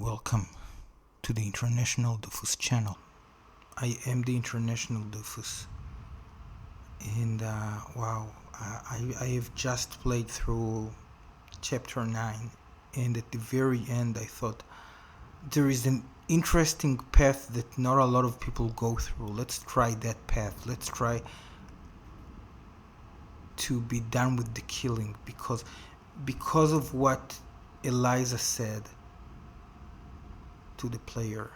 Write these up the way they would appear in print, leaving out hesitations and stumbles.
Welcome to the International Doofus channel. I am the International Doofus, and wow, I have just played through chapter 9, and at the very end I thought there is an interesting path that not a lot of people go through. Let's try that path. Let's try to be done with the killing because of what Eliza said to the player,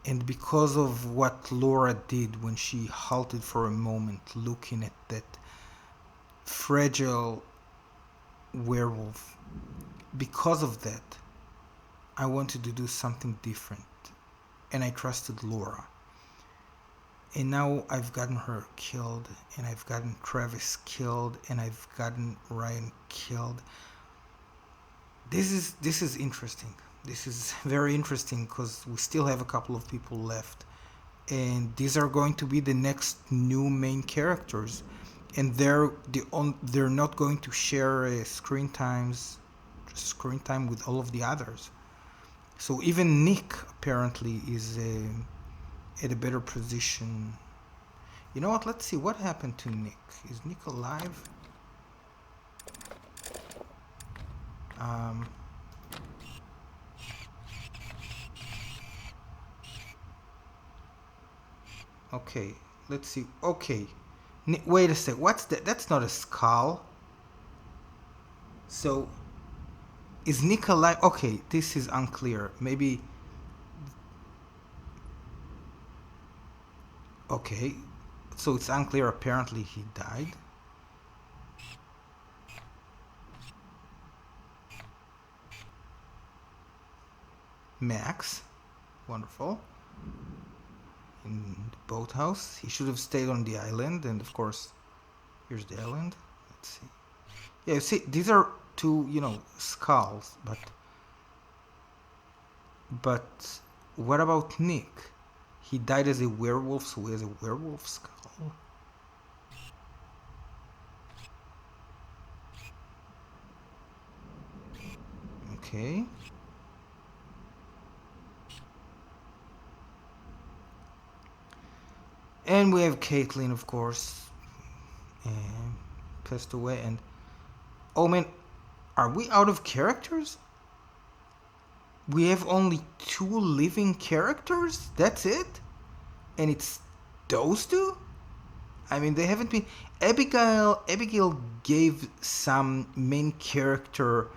and because of what Laura did when she halted for a moment looking at that fragile werewolf. Because of that, I wanted to do something different, and I trusted Laura. And now I've gotten her killed, and I've gotten Travis killed, and I've gotten Ryan killed. This is interesting. This is very interesting because we still have a couple of people left, and these are going to be the next new main characters, and they're not going to share screen time with all of the others. So even Nick apparently is at a better position. You know what? Let's see what happened to Nick. Is Nick alive? Okay, let's see. Okay, wait a sec. What's that? That's not a skull. So, is Nick alive? Okay, this is unclear. Maybe. Okay, so it's unclear. Apparently, he died. Max, wonderful. In the boathouse. He should have stayed on the island, and of course, here's the island. Let's see. Yeah, you see, these are two, skulls, but what about Nick? He died as a werewolf, so he has a werewolf skull. Okay. And we have Caitlyn, of course, passed away. And oh man, are we out of characters? We have only 2 living characters? That's it? And it's those 2? I mean, they haven't been... Abigail gave some main character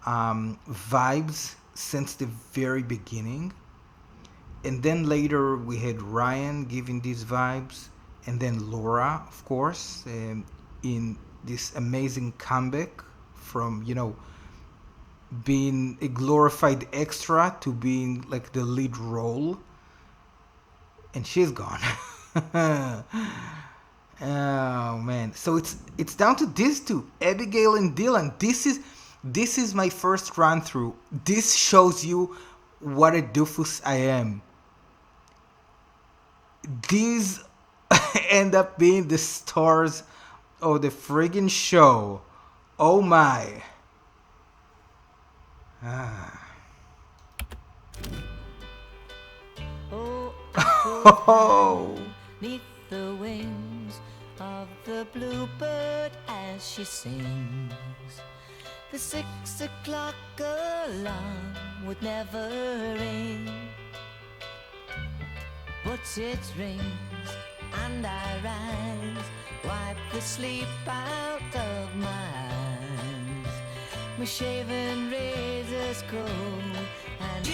vibes since the very beginning. And then later we had Ryan giving these vibes, and then Laura, of course, in this amazing comeback from, being a glorified extra to being like the lead role. And she's gone. Oh man. So it's down to these 2, Abigail and Dylan. This is my first run through. This shows you what a doofus I am. These end up being the stars of the friggin' show. Oh my. Oh, neath the wings of the bluebird as she sings. The 6 o'clock alarm would never ring, but it rings and I rise, wipe the sleep out of my eyes. My shaven razor's cold and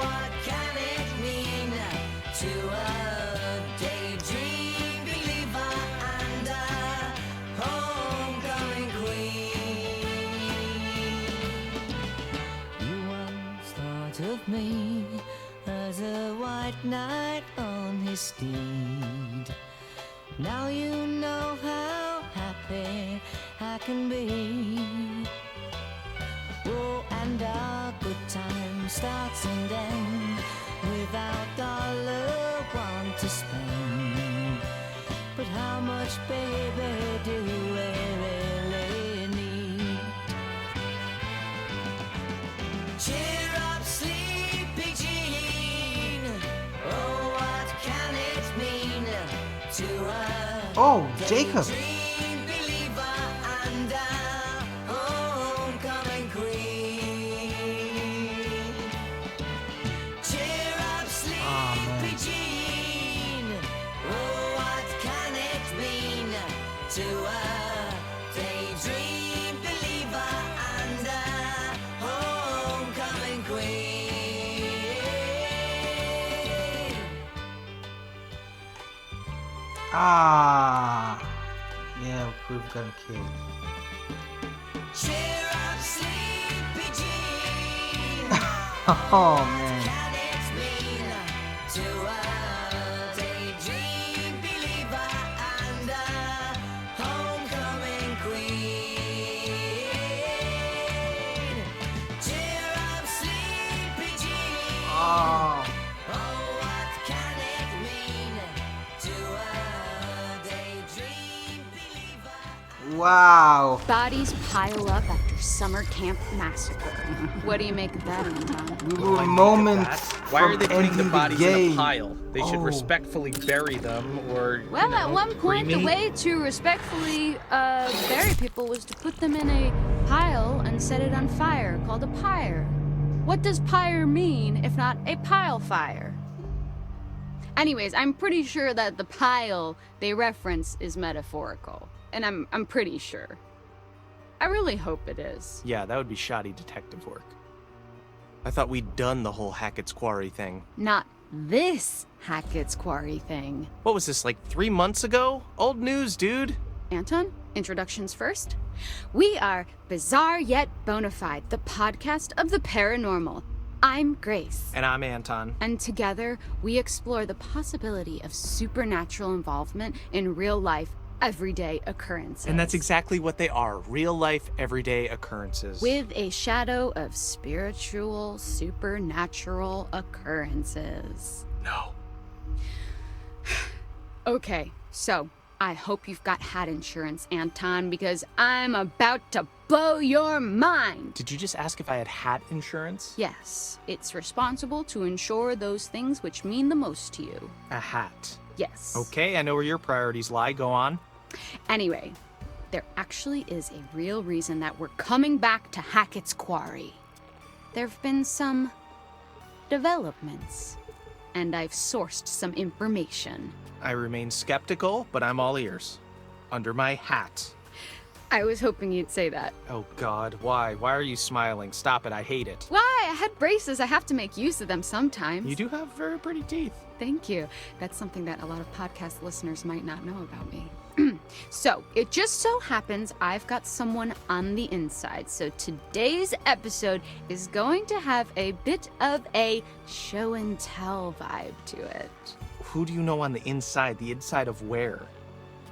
what can it mean to a daydream believer and a homecoming queen? You once thought of me as a white knight on his steed. Now you know how happy I can be. Oh, and our good time starts and ends without dollar one to spend. But how much, baby, do we really need? Cheer up, sleepy Jean. Oh, what can it mean to a Oh, Jacob. daydream believer and a homecoming queen? Cheer up, sleepy man. Jean. Oh, what can it mean to a daydream believer and a homecoming queen? Ah. Yeah, we've gotten killed. Cheer up, sleepy Jean. Oh, man. Can it mean to a daydream believer and a homecoming queen? Cheer up, sleepy Jean. Oh. Oh, what can it mean to a daydream believer? Wow. Bodies pile up after summer camp massacre. What do you make of that, Anton? We were moments Why are from they putting the ending bodies game. in a pile? They should Oh. respectfully bury them, or Well, you know, at one point, the cremate. way to respectfully bury people was to put them in a pile and set it on fire, called a pyre. What does pyre mean if not a pile fire? Anyways, I'm pretty sure that the pile they reference is metaphorical. And I'm pretty sure. I really hope it is. Yeah, that would be shoddy detective work. I thought we'd done the whole Hackett's Quarry thing. Not this Hackett's Quarry thing. What was this, like 3 months ago? Old news, dude. Anton, introductions first. We are Bizarre Yet Bonafide, the podcast of the paranormal. I'm Grace. And I'm Anton. And together, we explore the possibility of supernatural involvement in real life, everyday occurrences. And that's exactly what they are, real-life, everyday occurrences. With a shadow of spiritual, supernatural occurrences. No. Okay, so I hope you've got hat insurance, Anton, because I'm about to blow your mind. Did you just ask if I had hat insurance? Yes, it's responsible to insure those things which mean the most to you. A hat. Yes. Okay, I know where your priorities lie. Go on. Anyway, there actually is a real reason that we're coming back to Hackett's Quarry. There've been some developments, and I've sourced some information. I remain skeptical, but I'm all ears. Under my hat. I was hoping you'd say that. Oh God, why? Why are you smiling? Stop it, I hate it. Why? I had braces. I have to make use of them sometimes. You do have very pretty teeth. Thank you. That's something that a lot of podcast listeners might not know about me. So, it just so happens I've got someone on the inside. So today's episode is going to have a bit of a show and tell vibe to it. Who do you know on the inside? The inside of where?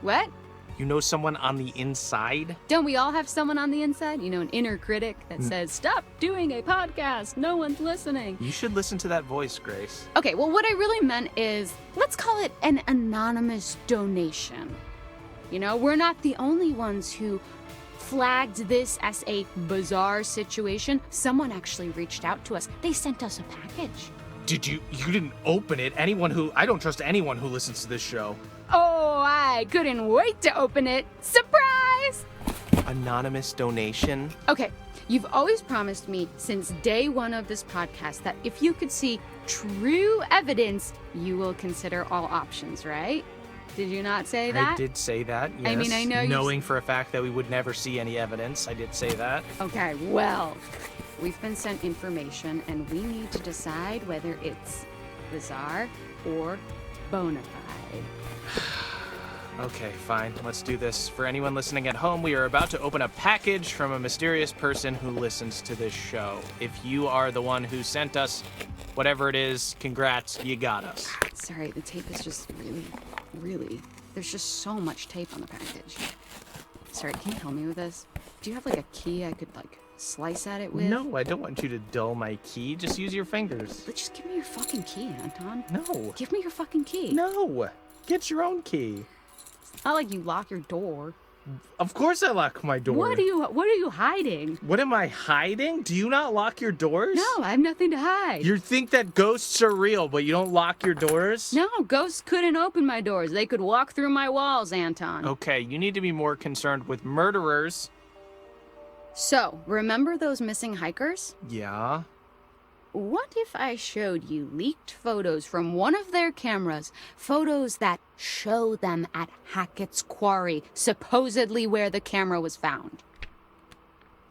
What? You know someone on the inside? Don't we all have someone on the inside? You know, an inner critic that says, stop doing a podcast. No one's listening. You should listen to that voice, Grace. Okay, well, what I really meant is, let's call it an anonymous donation. You know, we're not the only ones who flagged this as a bizarre situation. Someone actually reached out to us. They sent us a package. Did you didn't open it? I don't trust anyone who listens to this show. Oh, I couldn't wait to open it. Surprise! Anonymous donation? Okay, you've always promised me since day one of this podcast that if you could see true evidence, you will consider all options, right? Did you not say that? I did say that, yes. I mean, I know you- Knowing for a fact that we would never see any evidence, I did say that. Okay, well, we've been sent information and we need to decide whether it's bizarre or bona fide. Okay, fine. Let's do this. For anyone listening at home, we are about to open a package from a mysterious person who listens to this show. If you are the one who sent us whatever it is, congrats, you got us. Sorry, the tape is just really, there's just so much tape on the package. Sorry, can you help me with this? Do you have like a key I could like slice at it with? No, I don't want you to dull my key. Just use your fingers. But just give me your fucking key, Anton. No. Give me your fucking key. No. Get your own key. It's not like you lock your door. Of course I lock my door. What are you hiding? What am I hiding? Do you not lock your doors? No, I have nothing to hide. You think that ghosts are real, but you don't lock your doors? No, ghosts couldn't open my doors. They could walk through my walls, Anton. Okay, you need to be more concerned with murderers. So, remember those missing hikers? Yeah. What if I showed you leaked photos from one of their cameras? Photos that show them at Hackett's Quarry, supposedly where the camera was found.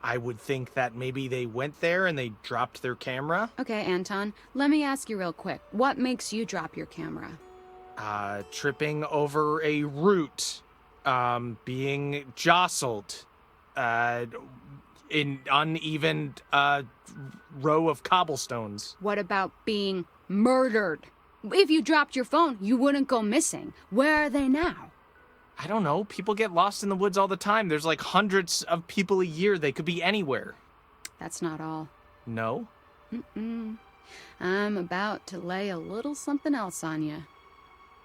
I would think that maybe they went there and they dropped their camera. Okay, Anton, let me ask you real quick. What makes you drop your camera? Tripping over a root. Being jostled. In uneven, row of cobblestones. What about being murdered? If you dropped your phone, you wouldn't go missing. Where are they now? I don't know. People get lost in the woods all the time. There's like hundreds of people a year. They could be anywhere. That's not all. No? I'm about to lay a little something else on you.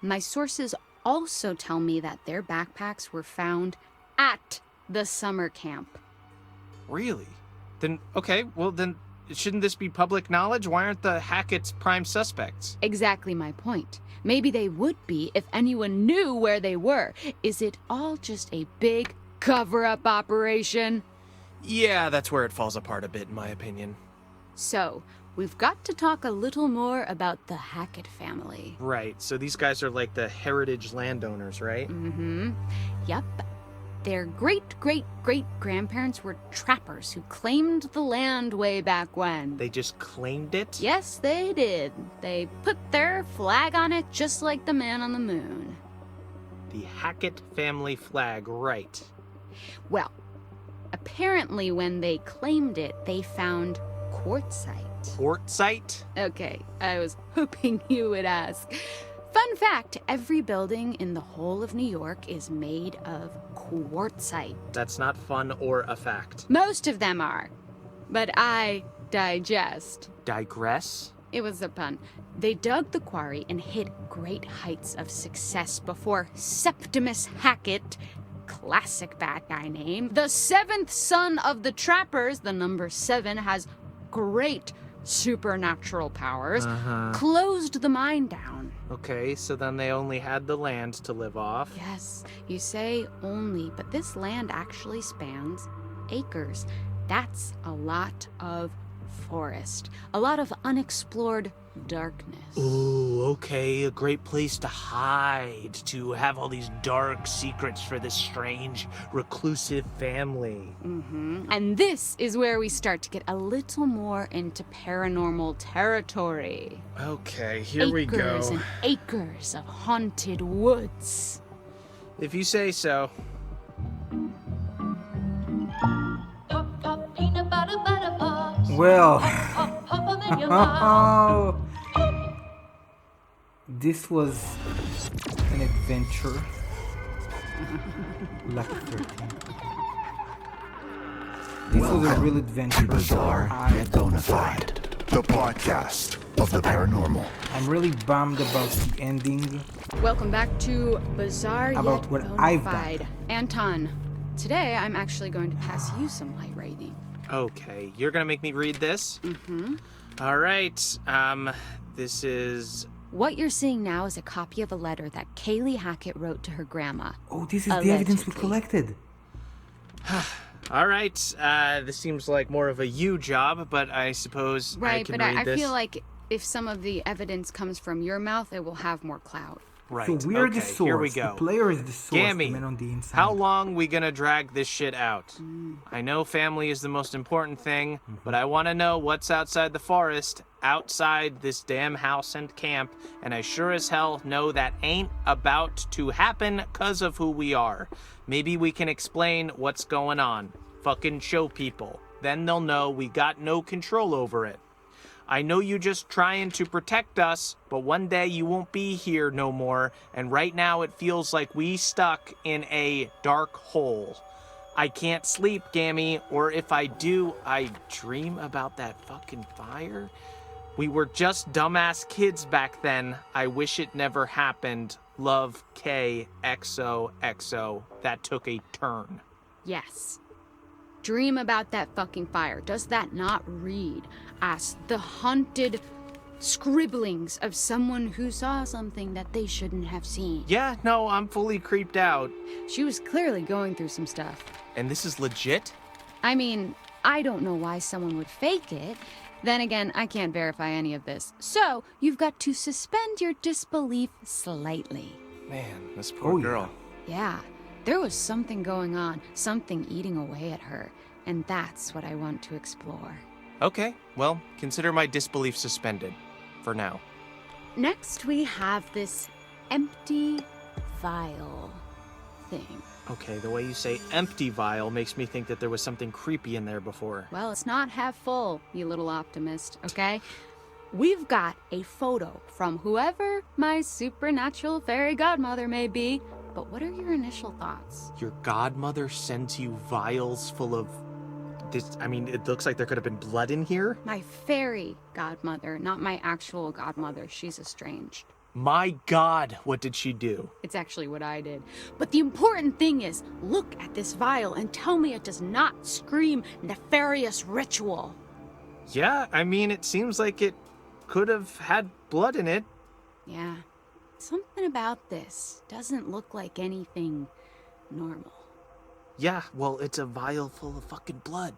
My sources also tell me that their backpacks were found at the summer camp. Really? Then, okay, well then, shouldn't this be public knowledge? Why aren't the Hackett's prime suspects? Exactly my point. Maybe they would be if anyone knew where they were. Is it all just a big cover-up operation? Yeah, that's where it falls apart a bit, in my opinion. So, we've got to talk a little more about the Hackett family. Right, so these guys are like the heritage landowners, right? Yep. Their great-great-great-grandparents were trappers who claimed the land way back when. They just claimed it? Yes, they did. They put their flag on it just like the man on the moon. The Hackett family flag, right. Well, apparently when they claimed it, they found quartzite. Quartzite? Okay, I was hoping you would ask. Fun fact, every building in the whole of New York is made of quartzite. That's not fun or a fact. Most of them are, but I digest. Digress? It was a pun. They dug the quarry and hit great heights of success before Septimus Hackett, classic bad guy name, the seventh son of the trappers, the number 7 has great supernatural powers, closed the mine down. Okay, so then they only had the land to live off. Yes, you say only, but this land actually spans acres. That's a lot of forest, a lot of unexplored darkness. Ooh, okay, a great place to hide, to have all these dark secrets for this strange, reclusive family. And this is where we start to get a little more into paranormal territory. Okay, here we go. Acres and acres of haunted woods. If you say so. Well, this was an adventure. Lucky 13. This was a real adventure. Bizarre yet bona fide. The podcast of the paranormal. I'm really bummed about the ending. Welcome back to Bizarre About Yet what Bona I've done. Fide. Anton, today I'm actually going to pass you some light reading. Okay, you're gonna make me read this? All right, this is... What you're seeing now is a copy of a letter that Kaylee Hackett wrote to her grandma. Oh, this is the evidence we Allegedly. collected. All right, this seems like more of a you job, but I suppose I Right, can but read I this. feel like if some of the evidence comes from your mouth, it will have more clout. Right, So we're okay, the source. here we go. The player is the source. Gammy, The man on the inside. how long we gonna drag this shit out? I know family is the most important thing, but I want to know what's outside the forest, outside this damn house and camp, and I sure as hell know that ain't about to happen 'cause of who we are. Maybe we can explain what's going on. Fucking show people. Then they'll know we got no control over it. I know you just trying to protect us, but one day you won't be here no more, and right now it feels like we stuck in a dark hole. I can't sleep, Gammy, or if I do, I dream about that fucking fire. We were just dumbass kids back then. I wish it never happened. Love K XOXO. That took a turn. Yes. Dream about that fucking fire. Does that not read as the haunted scribblings of someone who saw something that they shouldn't have seen? Yeah, no, I'm fully creeped out. She was clearly going through some stuff. And this is legit? I mean, I don't know why someone would fake it. Then again, I can't verify any of this. So, you've got to suspend your disbelief slightly. Man, this poor girl. Yeah, there was something going on, something eating away at her, and that's what I want to explore. Okay, well, consider my disbelief suspended. For now. Next, we have this empty vial thing. Okay, the way you say empty vial makes me think that there was something creepy in there before. Well, it's not half full, you little optimist, okay? We've got a photo from whoever my supernatural fairy godmother may be, but what are your initial thoughts? Your godmother sends you vials full of this. I mean, it looks like there could have been blood in here. My fairy godmother, not my actual godmother. She's estranged. My God, what did she do? It's actually what I did. But the important thing is, look at this vial and tell me it does not scream nefarious ritual. Yeah, I mean, it seems like it could have had blood in it. Yeah. Something about this doesn't look like anything normal. Yeah, well, it's a vial full of fucking blood.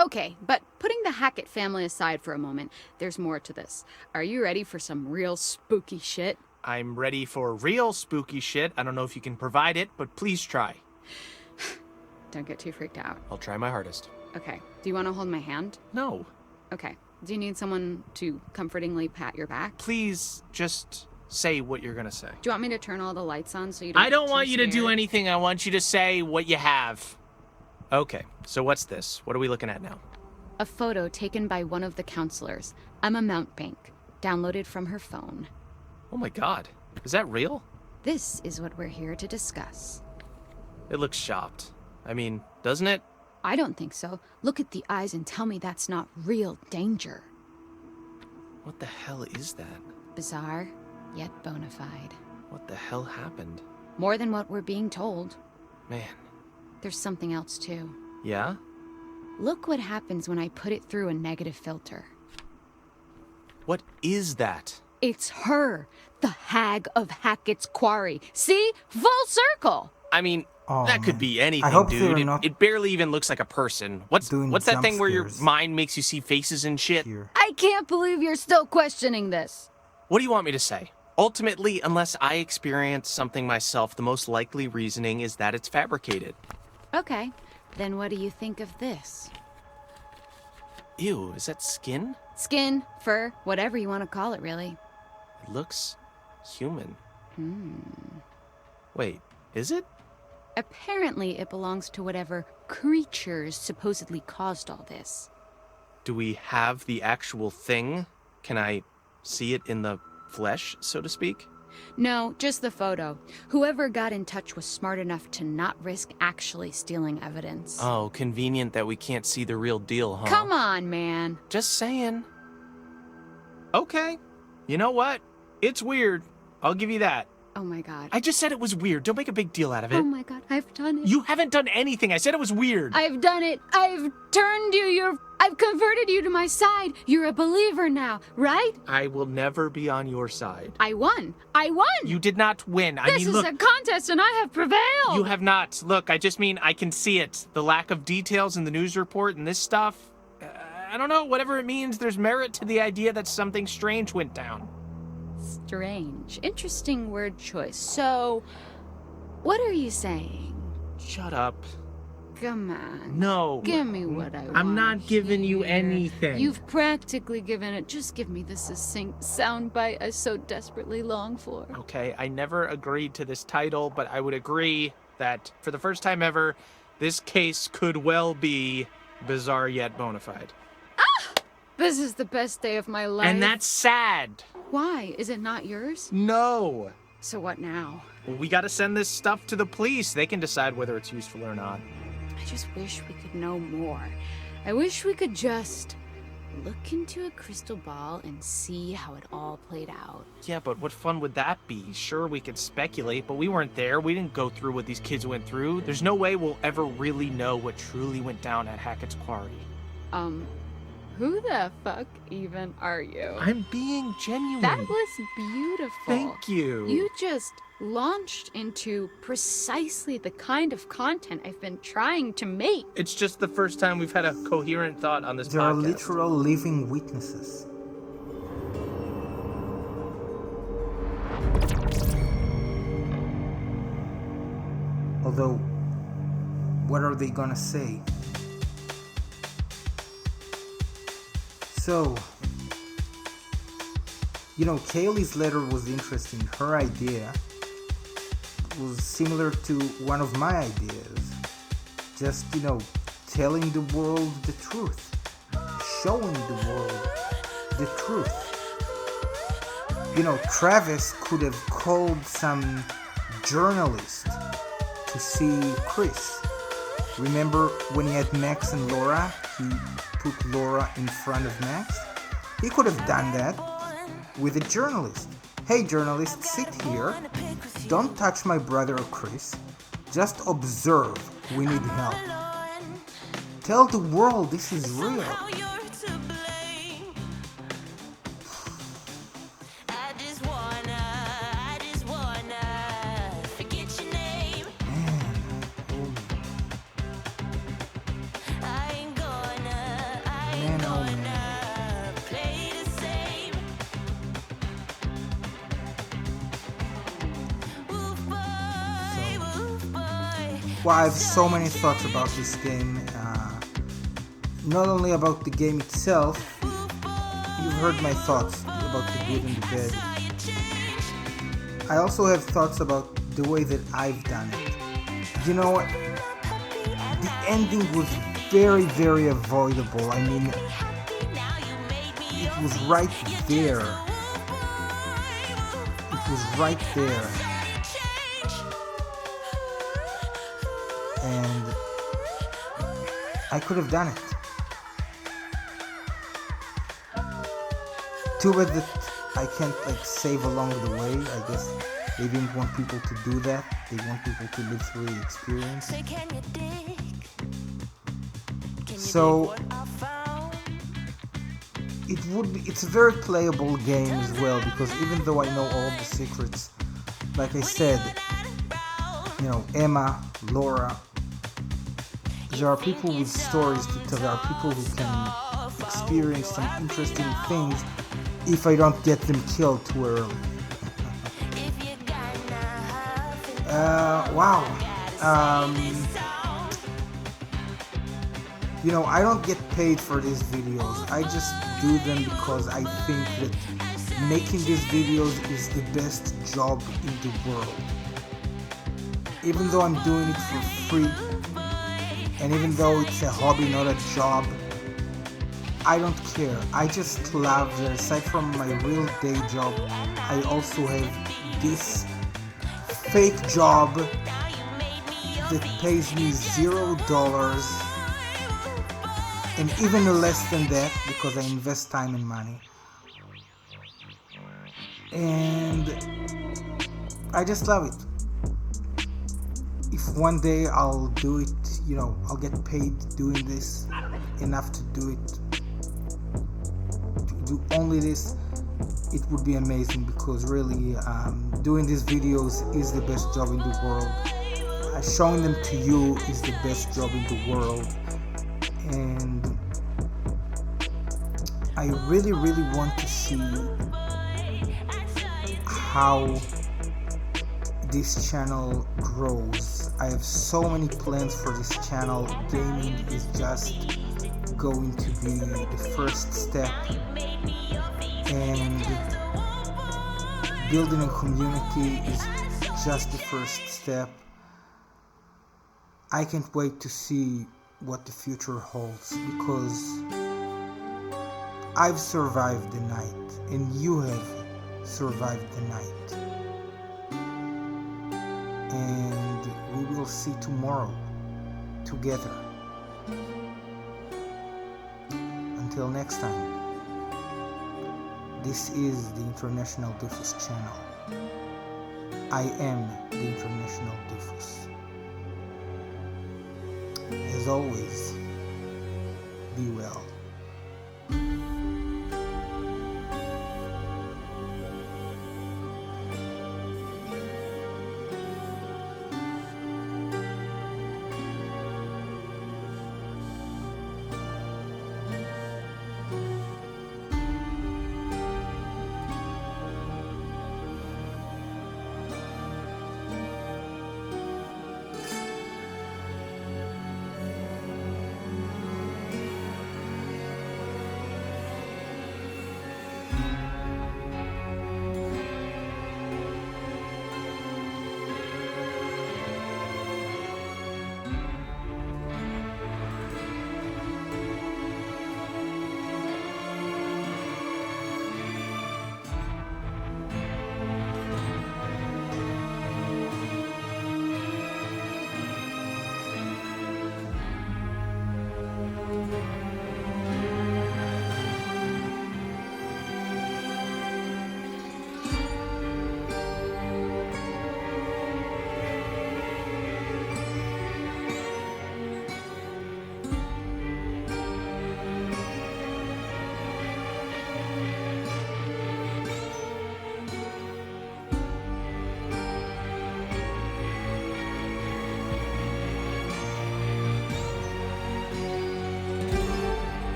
Okay, but putting the Hackett family aside for a moment, there's more to this. Are you ready for some real spooky shit? I'm ready for real spooky shit. I don't know if you can provide it, but please try. Don't get too freaked out. I'll try my hardest. Okay, do you want to hold my hand? No. Okay, do you need someone to comfortingly pat your back? Please just say what you're gonna say. Do you want me to turn all the lights on so you don't I don't get want too you to do scared? anything. I want you to say what you have. Okay, so what's this? What are we looking at now? A photo taken by one of the counselors, Emma Mountbank, downloaded from her phone. Oh my God, is that real? This is what we're here to discuss. It looks shopped. I mean, doesn't it? I don't think so. Look at the eyes and tell me that's not real danger. What the hell is that? Bizarre, yet bona fide. What the hell happened? More than what we're being told. Man. There's something else too. Yeah? Look what happens when I put it through a negative filter. What is that? It's her, the Hag of Hackett's Quarry. See? Full circle! I mean, Oh, that could man. be anything, I hope dude. they're It, not it barely even looks like a person. What's doing that jump thing where your scares mind makes you see faces and shit? here. I can't believe you're still questioning this. What do you want me to say? Ultimately, unless I experience something myself, the most likely reasoning is that it's fabricated. Okay, then what do you think of this? Ew, is that skin? Skin, fur, whatever you want to call it, really. It looks human. Wait, is it? Apparently, it belongs to whatever creatures supposedly caused all this. Do we have the actual thing? Can I see it in the flesh, so to speak? No, just the photo. Whoever got in touch was smart enough to not risk actually stealing evidence. Oh, convenient that we can't see the real deal, huh? Come on, man. Just saying. Okay. You know what? It's weird. I'll give you that. Oh my god. I just said it was weird. Don't make a big deal out of it. Oh my god, I've done it. You haven't done anything. I said it was weird. I've done it. I've turned you. I've converted you to my side. You're a believer now, right? I will never be on your side. I won. I won. You did not win. I This mean, is look. a contest and I have prevailed. You have not. Look, I just mean I can see it. The lack of details in the news report and this stuff. I don't know, whatever it means, there's merit to the idea that something strange went down. Strange. Interesting word choice. So, what are you saying? Shut up. Come on. No. Give me what I want. I'm not giving you anything. You've practically given it. Just give me the succinct soundbite I so desperately long for. Okay, I never agreed to this title, but I would agree that for the first time ever, this case could well be bizarre yet bona fide. This is the best day of my life. And that's sad. Why? Is it not yours? No. So what now? We gotta send this stuff to the police. They can decide whether it's useful or not. I just wish we could know more. I wish we could just look into a crystal ball and see how it all played out. Yeah, but what fun would that be? Sure, we could speculate, but we weren't there. We didn't go through what these kids went through. There's no way we'll ever really know what truly went down at Hackett's Quarry. Who the fuck even are you? I'm being genuine. That was beautiful. Thank you. You just launched into precisely the kind of content I've been trying to make. It's just the first time we've had a coherent thought on this There are podcast. literal living witnesses. Although, what are they gonna say? So, Kaylee's letter was interesting. Her idea was similar to one of my ideas. Just, telling the world the truth. Showing the world the truth. Travis could have called some journalist to see Chris. Remember when he had Max and Laura? He put Laura in front of Max. He could have done that with a journalist. Hey journalist, sit here. Don't touch my brother or Chris. Just observe. We need help. Tell the world this is real. Well, I have so many thoughts about this game. Not only about the game itself, you've heard my thoughts about the good and the bad. I also have thoughts about the way that I've done it. You know what? The ending was very, very avoidable. I mean, it was right there. It was right there. And I could have done it. Too bad that I can't save along the way. I guess they didn't want people to do that. They want people to live through the experience. So it's a very playable game as well, because even though I know all the secrets, like I said, Emma, Laura, there are people with stories to tell. There are people who can experience some interesting things if I don't get them killed too early. Wow. I don't get paid for these videos. I just do them because I think that making these videos is the best job in the world. Even though I'm doing it for free, and even though it's a hobby, not a job, I don't care. I just love that aside from my real day job, I also have this fake job that pays me $0, and even less than that because I invest time and money. And I just love it. If one day I'll do it, I'll get paid doing this enough to do it, to do only this, it would be amazing, because really doing these videos is the best job in the world. Showing them to you is the best job in the world. And I really, really want to see how this channel grows. I have so many plans for this channel. Gaming is just going to be the first step, and building a community is just the first step. I can't wait to see what the future holds, because I've survived the night and you have survived the night, and we will see tomorrow together. until next time, this is the International Doofus channel. I am the International Doofus. As always, be well.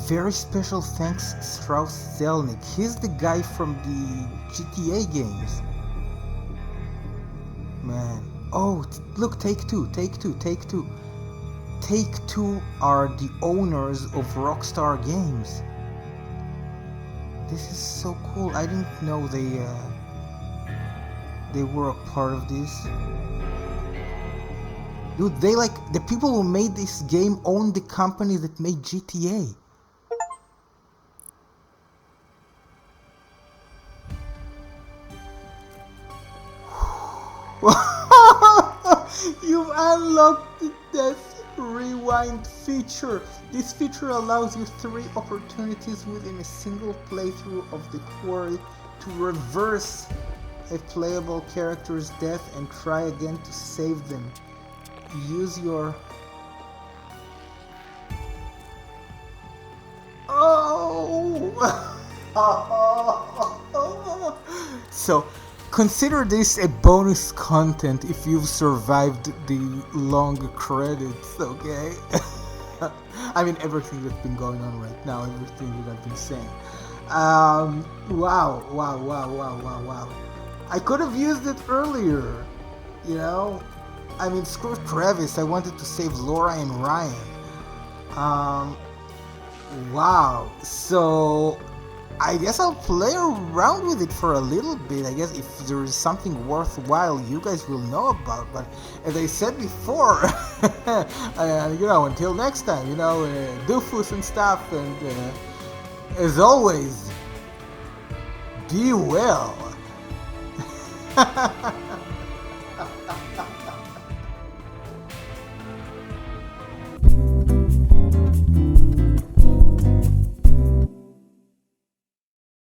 Very special thanks Strauss Zelnick. He's the guy from the GTA games. Man. Oh, look, Take Two. Take Two are the owners of Rockstar Games. This is so cool. I didn't know they were a part of this. Dude, the people who made this game own the company that made GTA. You've unlocked the Death Rewind feature. This feature allows you 3 opportunities within a single playthrough of the Quarry to reverse a playable character's death and try again to save them. Use your... Oh! So, consider this a bonus content if you've survived the long credits, okay? I mean, everything that's been going on right now, everything that I've been saying. Wow. I could have used it earlier, you know? I mean, screw Travis, I wanted to save Laura and Ryan. Wow, so I guess I'll play around with it for a little bit. I guess if there is something worthwhile, you guys will know about. But as I said before, until next time, doofus and stuff. And as always, be well.